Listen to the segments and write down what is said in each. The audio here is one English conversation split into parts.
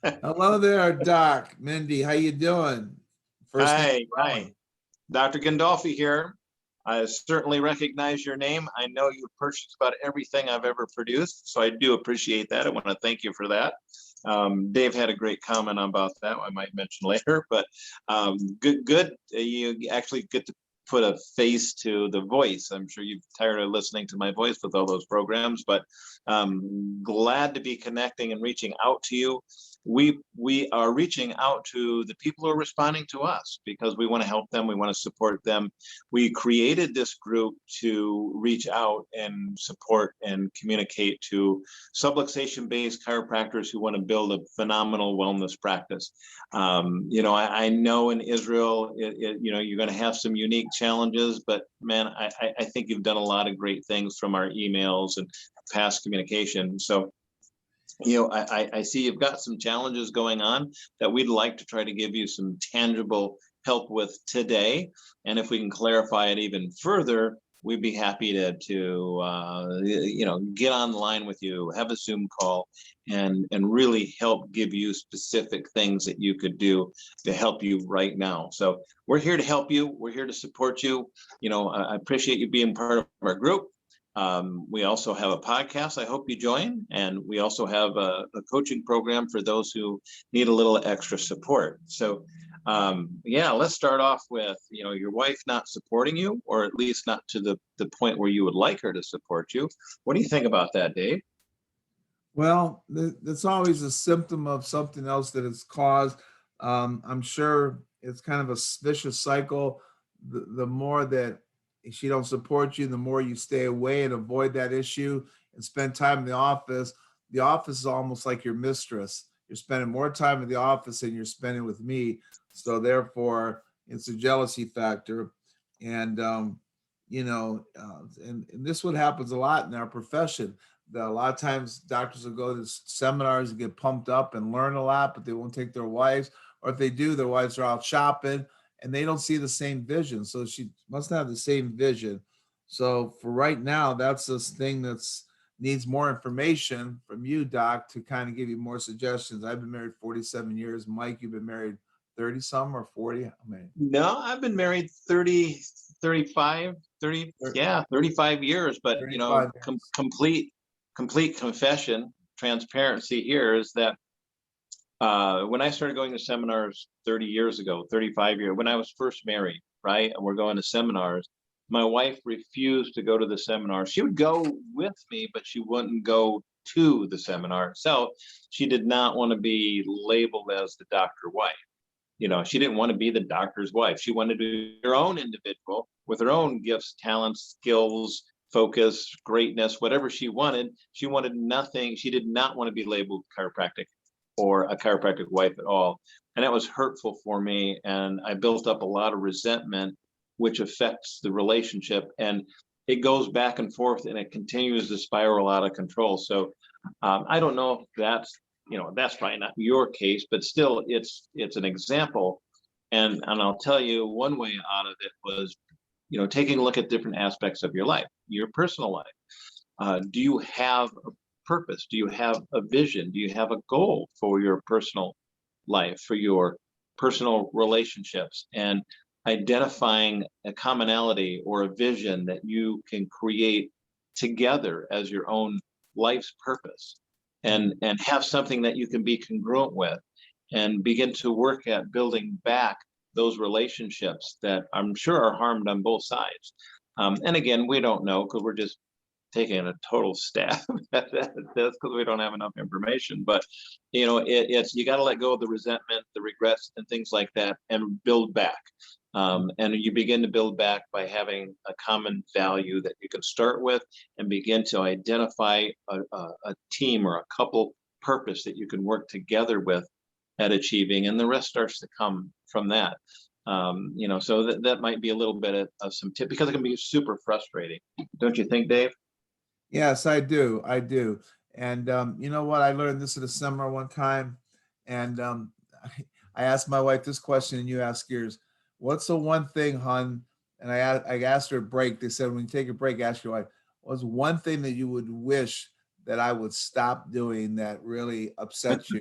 Hello there, Doc. Mindy, how you doing? First name Hi, Rowen. hi. Dr. Gandolfi here. I certainly recognize your name. I know you've purchased about everything I've ever produced, so I do appreciate that. I want to thank you for that. Dave had a great comment about that. I might mention later, but good. You actually get to put a face to the voice. I'm sure you're tired of listening to my voice with all those programs, but glad to be connecting and reaching out to you. We are reaching out to the people who are responding to us because we want to help them. We want to support them. We created this group to reach out and support and communicate to subluxation-based chiropractors who want to build a phenomenal wellness practice. I know in Israel, you're going to have some unique challenges, but man, I think you've done a lot of great things from our emails and past communication. So I see you've got some challenges going on that we'd like to try to give you some tangible help with today. And if we can clarify it even further, we'd be happy to get online with you, have a Zoom call, and really help give you specific things that you could do to help you right now. So we're here to help you. We're here to support you. I appreciate you being part of our group. We also have a podcast I hope you join, and we also have a coaching program for those who need a little extra support. So let's start off with, your wife not supporting you, or at least not to the point where you would like her to support you. What do you think about that, Dave? Well, that's always a symptom of something else that it's caused. I'm sure it's kind of a vicious cycle. The more that she don't support you, the more you stay away and avoid that issue and spend time in the office. The office is almost like your mistress. You're spending more time in the office than you're spending with me. So therefore, it's a jealousy factor. And and this what happens a lot in our profession. That a lot of times doctors will go to seminars and get pumped up and learn a lot, but they won't take their wives, or if they do, their wives are out shopping and they don't see the same vision. So she must have the same vision. So for right now, that's this thing that's needs more information from you, Doc, to kind of give you more suggestions. I've been married 47 years. Mike, you've been married 30 some or 40? I mean, No, I've been married 30, 35, 30, yeah, 35 years, but 35 years. complete confession, transparency here is that when I started going to seminars 30 years ago, 35 years, when I was first married, right, and we're going to seminars, my wife refused to go to the seminar. She would go with me, but she wouldn't go to the seminar itself. She did not want to be labeled as the doctor wife. She didn't want to be the doctor's wife. She wanted to be her own individual with her own gifts, talents, skills, focus, greatness, whatever she wanted. She wanted nothing. She did not want to be labeled chiropractic or a chiropractic wife at all. And that was hurtful for me. And I built up a lot of resentment, which affects the relationship. And it goes back and forth and it continues to spiral out of control. So I don't know if that's probably not your case, but still it's an example. And I'll tell you one way out of it was, taking a look at different aspects of your life, your personal life. Do you have a purpose? Do you have a vision? Do you have a goal for your personal life, for your personal relationships? And identifying a commonality or a vision that you can create together as your own life's purpose, and have something that you can be congruent with, and begin to work at building back those relationships that I'm sure are harmed on both sides. And again, we don't know because we're just taking a total stab at this because we don't have enough information. But it's you got to let go of the resentment, the regrets, and things like that, and build back. And you begin to build back by having a common value that you can start with, and begin to identify a team or a couple purpose that you can work together with at achieving, and the rest starts to come from that. So that might be a little bit of some tip, because it can be super frustrating, don't you think, Dave? Yes, I do. I do. And you know what? I learned this at a seminar one time. And I asked my wife this question, and you ask yours. What's the one thing, hon? And I asked her a break. They said, when you take a break, ask your wife, what's one thing that you would wish that I would stop doing that really upsets you?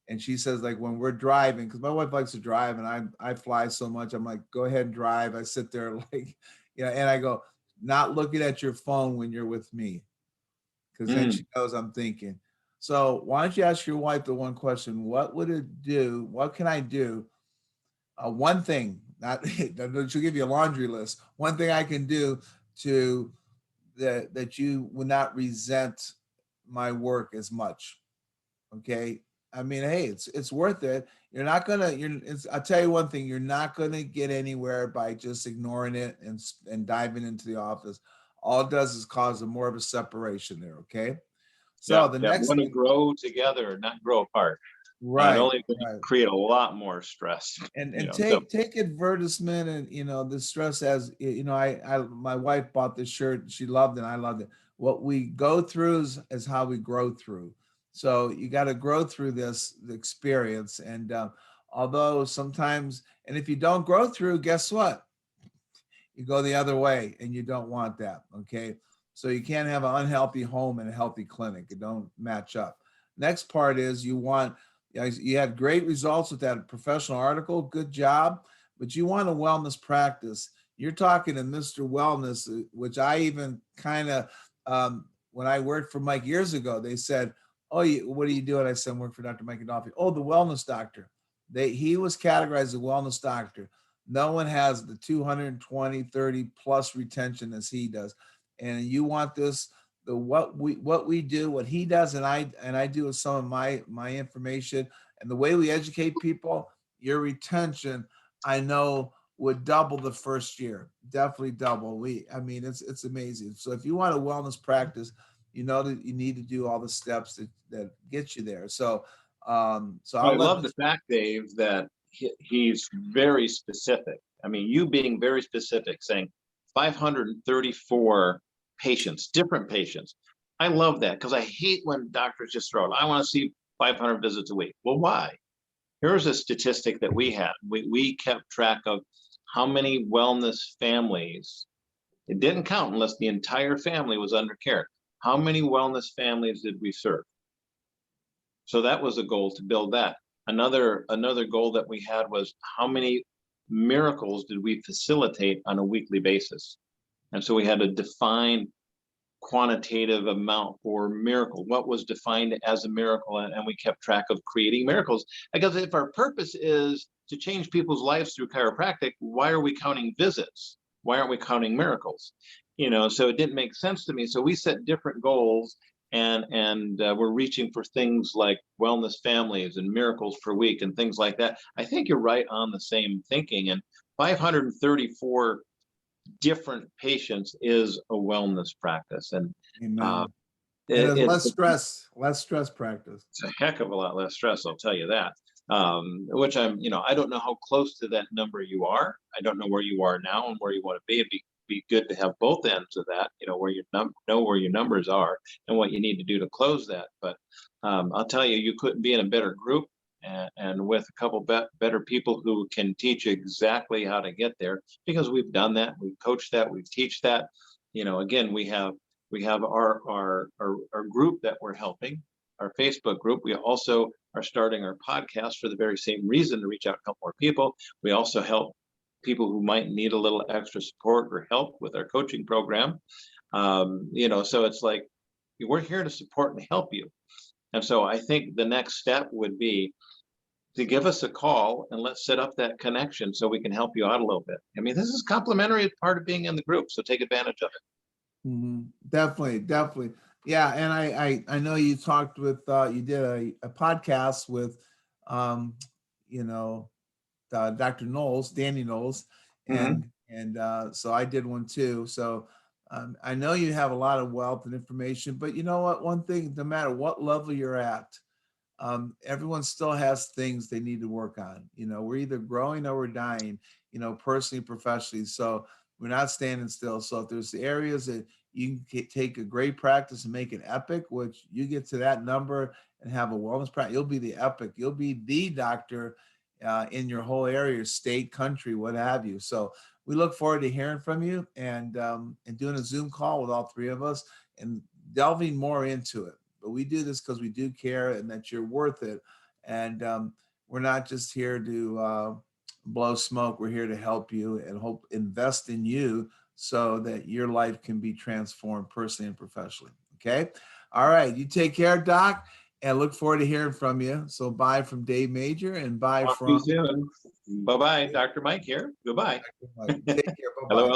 And she says, like, when we're driving, because my wife likes to drive and I fly so much, I'm like, go ahead and drive. I sit there like, and I go, not looking at your phone when you're with me, because then Mm. she knows I'm thinking. So why don't you ask your wife the one question? What would it do? What can I do? One thing, not she'll give you a laundry list. One thing I can do to that you would not resent my work as much. Okay. I mean, hey, it's worth it. You're not gonna. I'll tell you one thing. You're not gonna get anywhere by just ignoring it and diving into the office. All it does is cause a more of a separation there. Okay. So Yeah, the yeah. We next want to thing, grow together, not grow apart. It right, only going to right. create a lot more stress. And So take advertisement and the stress as I my wife bought this shirt, she loved it, I loved it. What we go through is how we grow through. So you got to grow through this experience. And although sometimes, and if you don't grow through, guess what, you go the other way, and you don't want that. Okay. So you can't have an unhealthy home and a healthy clinic. It don't match up. Next part is you had great results with that professional article. Good job. But you want a wellness practice. You're talking to Mr. Wellness, which I even kind of, when I worked for Mike years ago, they said, oh, what are you doing? I said, I work for Dr. Mike Adolfi. Oh, the wellness doctor. He was categorized as a wellness doctor. No one has the 220, 30 plus retention as he does. And you want this, the what we do, what he does, and I do with some of my information and the way we educate people, your retention, I know, would double the first year. Definitely double. I mean, it's amazing. So if you want a wellness practice, you know that you need to do all the steps that get you there. So I I'll let love the Mr. fact, Dave, that he's very specific. I mean, you being very specific, saying 534 patients, different patients. I love that because I hate when doctors just throw it. I want to see 500 visits a week. Well, why? Here's a statistic that we had. We kept track of how many wellness families, it didn't count unless the entire family was under care. How many wellness families did we serve? So that was a goal, to build that. Another goal that we had was how many miracles did we facilitate on a weekly basis? And so we had a defined quantitative amount for miracle. What was defined as a miracle? And we kept track of creating miracles. Because if our purpose is to change people's lives through chiropractic, why are we counting visits? Why aren't we counting miracles? So it didn't make sense to me. So we set different goals, and we're reaching for things like wellness families and miracles per week and things like that. I think you're right on the same thinking. And 534 different patients is a wellness practice. And uh, Amen. And it, there's it, less stress practice. it's a heck of a lot less stress, I'll tell you that. Which I don't know how close to that number you are. I don't know where you are now and where you want to be. It'd be good to have both ends of that, where know where your numbers are and what you need to do to close that. But I'll tell you, you couldn't be in a better group, and with a couple better people who can teach exactly how to get there, because we've done that, we've coached that, we've teach that. Again, we have our group that we're helping, our Facebook group. We also are starting our podcast for the very same reason, to reach out to help more people. We also help people who might need a little extra support or help with our coaching program. So it's like, we're here to support and help you. And so I think the next step would be to give us a call and let's set up that connection so we can help you out a little bit. I mean, this is complimentary part of being in the group, so take advantage of it. Definitely, definitely. Yeah, and I know you talked with you did a podcast with um you know Dr. Knowles, Danny Knowles, Mm-hmm. and so I did one too. So I know you have a lot of wealth and information, but you know what? One thing, no matter what level you're at, everyone still has things they need to work on. We're either growing or we're dying, personally, professionally. So we're not standing still. So if there's areas that you can take a great practice and make it epic, which you get to that number and have a wellness practice, you'll be the epic. You'll be the doctor in your whole area, state, country, what have you. So we look forward to hearing from you and doing a Zoom call with all three of us and delving more into it. But we do this because we do care and that you're worth it. And we're not just here to blow smoke. We're here to help you and hope invest in you so that your life can be transformed personally and professionally. Okay. All right. You take care, Doc, and look forward to hearing from you. So bye from Dave Major and bye Talk to you from soon. Bye-bye. Dr. Mike here. Goodbye. Mike. Take care. Bye bye. Hello.